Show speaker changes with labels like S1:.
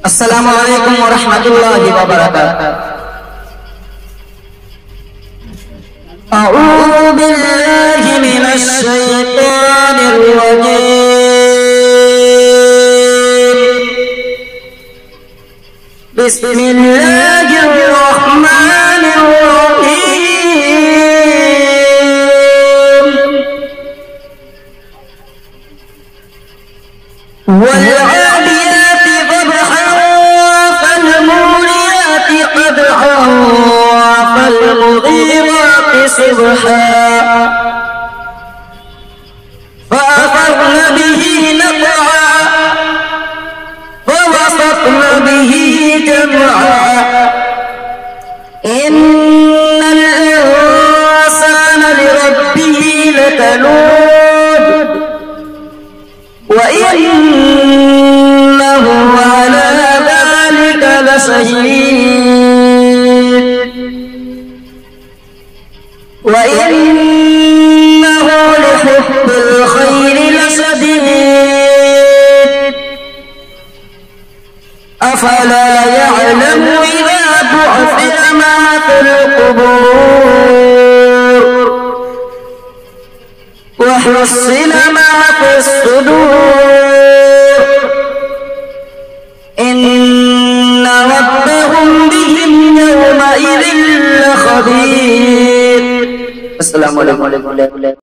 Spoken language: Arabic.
S1: السلام عليكم ورحمة الله وبركاته. أعوذ بالله من الشيطان الرجيم. بسم الله الرحمن الرحيم. والعاديات ضبحا فالموريات قدحا فالمغيرات صبحا فأثرن به نقعا فوسطن به جمعا إن الإنسان لربه لكنود وإنه على ذلك لشهيد وإنه لحب الخير لشديد أفلا يعلم إذا بعثر ما في القبور وحصل ما في الصدور إن ربهم بهم يومئذ لخبير. السلام عليكم.